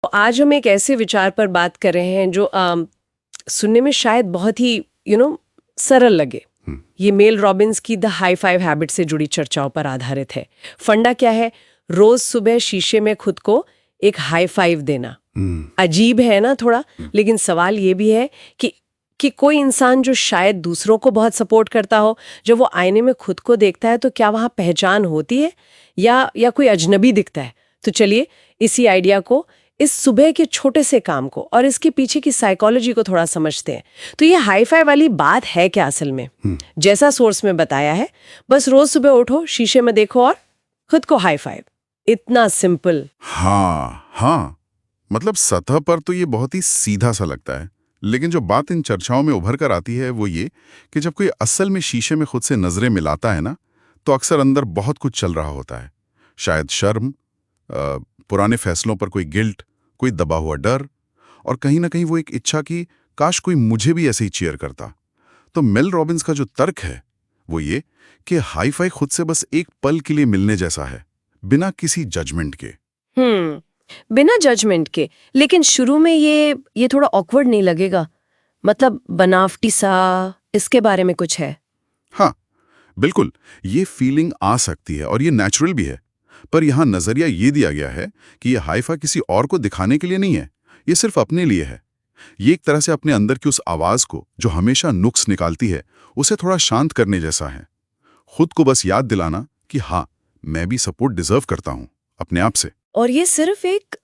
तो आज हम एक ऐसे विचार पर बात कर रहे हैं जो सुनने में शायद बहुत ही सरल लगे। ये मेल रॉबिन्स की द हाई फाइव हैबिट से जुड़ी चर्चाओं पर आधारित है। फंडा क्या है? रोज सुबह शीशे में खुद को एक हाई फाइव देना। अजीब है ना थोड़ा, लेकिन सवाल ये भी है कि कोई इंसान जो शायद दूसरों को बहुत सपोर्ट करता हो, जब वो आईने में खुद को देखता है तो क्या वहां पहचान होती है या कोई अजनबी दिखता है? तो चलिए इसी आइडिया को, इस सुबह के छोटे से काम को और इसके पीछे की साइकोलॉजी को थोड़ा समझते हैं। तो ये हाई फाइव वाली बात है क्या असल में? जैसा सोर्स में बताया है, बस रोज सुबह उठो, शीशे में देखो और खुद को हाई फाइव। इतना सिंपल। हाँ, मतलब सतह पर तो ये बहुत ही सीधा सा लगता है, लेकिन जो बात इन चर्चाओं में उभर कर आती है वो ये कि जब कोई असल में शीशे में खुद से नजरें मिलाता है ना, तो अक्सर अंदर बहुत कुछ चल रहा होता है। शायद शर्म, पुराने फैसलों पर कोई गिल्ट, कोई दबा हुआ डर, और कहीं ना कहीं वो एक इच्छा कि काश कोई मुझे भी ऐसे ही चीयर करता। तो मेल रॉबिन्स का जो तर्क है वो ये कि हाई फाई खुद से बस एक पल के लिए मिलने जैसा है, बिना किसी जजमेंट के। बिना जजमेंट के। लेकिन शुरू में ये थोड़ा ऑकवर्ड नहीं लगेगा? मतलब बनावटी सा, इसके बारे में कुछ है? हाँ, बिल्कुल, ये फीलिंग आ सकती है और ये नेचुरल भी है। पर यहाँ नजरिया ये दिया गया है कि ये हाई-फाई किसी और को दिखाने के लिए नहीं है, ये सिर्फ अपने लिए है। ये एक तरह से अपने अंदर की उस आवाज को, जो हमेशा नुक्स निकालती है, उसे थोड़ा शांत करने जैसा है। खुद को बस याद दिलाना कि हाँ, मैं भी सपोर्ट डिजर्व करता हूँ अपने आप से। और ये सिर्फ एक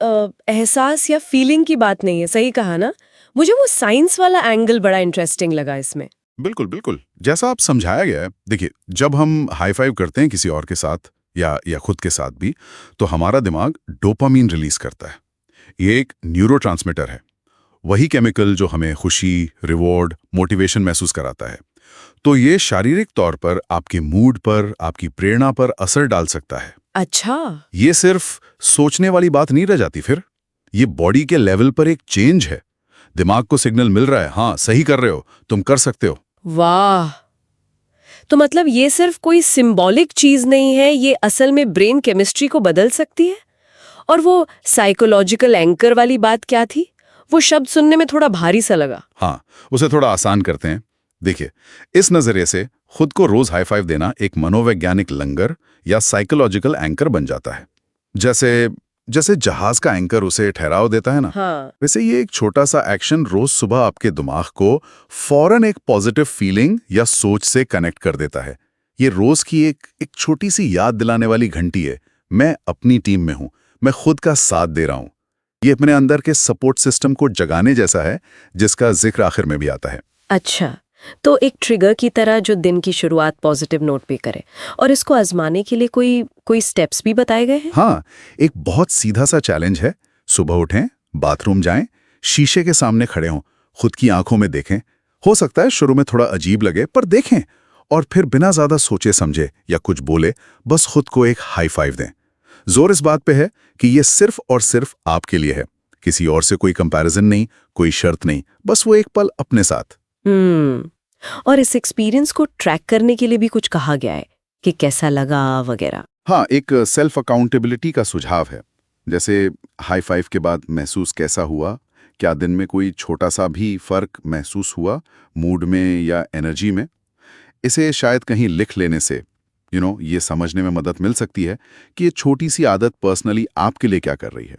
एहसास या फीलिंग की बात नहीं है, सही कहा ना? मुझे वो साइंस वाला एंगल बड़ा इंटरेस्टिंग लगा इसमें। बिल्कुल, जैसा आप समझाया गया है। देखिए, जब हम हाई फाइव करते हैं किसी और के साथ या खुद के साथ भी, तो हमारा दिमाग डोपामीन रिलीज करता है। ये एक न्यूरोट्रांसमीटर है, वही केमिकल जो हमें खुशी, रिवॉर्ड, मोटिवेशन महसूस कराता है। तो ये शारीरिक तौर पर आपके मूड पर, आपकी प्रेरणा पर असर डाल सकता है। अच्छा, ये सिर्फ सोचने वाली बात नहीं रह जाती, फिर ये बॉडी के लेवल पर एक चेंज है। दिमाग को सिग्नल मिल रहा है, हाँ सही कर रहे हो, तुम कर सकते हो। वाह! तो मतलब ये सिर्फ कोई सिंबॉलिक चीज नहीं है, ये असल में ब्रेन केमिस्ट्री को बदल सकती है। और वो साइकोलॉजिकल एंकर वाली बात क्या थी? वो शब्द सुनने में थोड़ा भारी सा लगा। हाँ, उसे थोड़ा आसान करते हैं। देखिए, इस नजरिए से खुद को रोज हाई फाइव देना एक मनोवैज्ञानिक लंगर या साइकोलॉजिकल एंकर बन जाता है। जैसे जहाज का एंकर उसे ठहराव देता है ना, हाँ। वैसे ये एक छोटा सा एक्शन रोज सुबह आपके दिमाग को फौरन एक पॉजिटिव फीलिंग या सोच से कनेक्ट कर देता है। ये रोज की एक छोटी सी याद दिलाने वाली घंटी है। मैं अपनी टीम में हूं, मैं खुद का साथ दे रहा हूं। ये अपने अंदर के सपोर्ट सिस्टम को जगाने जैसा है, जिसका जिक्र आखिर में भी आता है। अच्छा, तो एक ट्रिगर की तरह जो दिन की शुरुआत पॉजिटिव नोट पे करे। और इसको आजमाने के लिए कोई स्टेप्स भी बताए गए हैं? हाँ, एक बहुत सीधा सा चैलेंज है। सुबह उठें, बाथरूम जाएं, शीशे के सामने खड़े हों, खुद की आंखों में देखें। हो सकता है शुरू में थोड़ा अजीब लगे, पर देखें, और फिर बिना ज्यादा सोचे समझे या कुछ बोले, बस खुद को एक हाई फाइव दें। जोर इस बात पे है कि ये सिर्फ और सिर्फ आपके लिए है, किसी और से कोई कंपैरिजन नहीं, कोई शर्त नहीं, बस वो एक पल अपने साथ। और इस एक्सपीरियंस को ट्रैक करने के लिए भी कुछ कहा गया है कि कैसा लगा वगैरह? हाँ, एक सेल्फ अकाउंटेबिलिटी का सुझाव है। जैसे हाई फाइव के बाद महसूस कैसा हुआ, क्या दिन में कोई छोटा सा भी फर्क महसूस हुआ, मूड में या एनर्जी में। इसे शायद कहीं लिख लेने से ये समझने में मदद मिल सकती है कि ये छोटी सी आदत पर्सनली आपके लिए क्या कर रही है।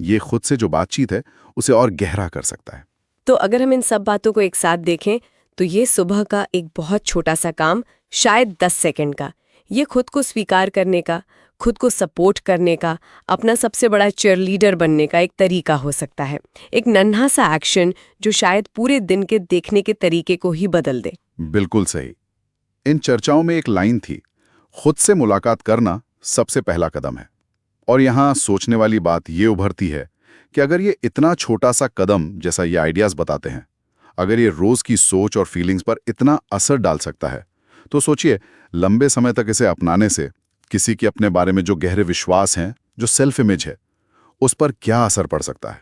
ये खुद से जो बातचीत है उसे और गहरा कर सकता है। तो अगर हम इन सब बातों को एक साथ देखें, तो ये सुबह का एक बहुत छोटा सा काम, शायद 10 सेकंड का, ये खुद को स्वीकार करने का, खुद को सपोर्ट करने का, अपना सबसे बड़ा चीयरलीडर बनने का एक तरीका हो सकता है। एक नन्हा सा एक्शन जो शायद पूरे दिन के देखने के तरीके को ही बदल दे। बिल्कुल सही। इन चर्चाओं में एक लाइन थी, खुद से मुलाकात करना सबसे पहला कदम है। और यहाँ सोचने वाली बात ये उभरती है कि अगर ये इतना छोटा सा कदम, जैसा ये आइडियाज बताते हैं, अगर ये रोज की सोच और फीलिंग्स पर इतना असर डाल सकता है, तो सोचिए लंबे समय तक इसे अपनाने से किसी के अपने बारे में जो गहरे विश्वास हैं, जो सेल्फ इमेज है, उस पर क्या असर पड़ सकता है।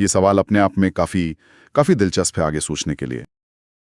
ये सवाल अपने आप में काफी दिलचस्प है आगे सोचने के लिए।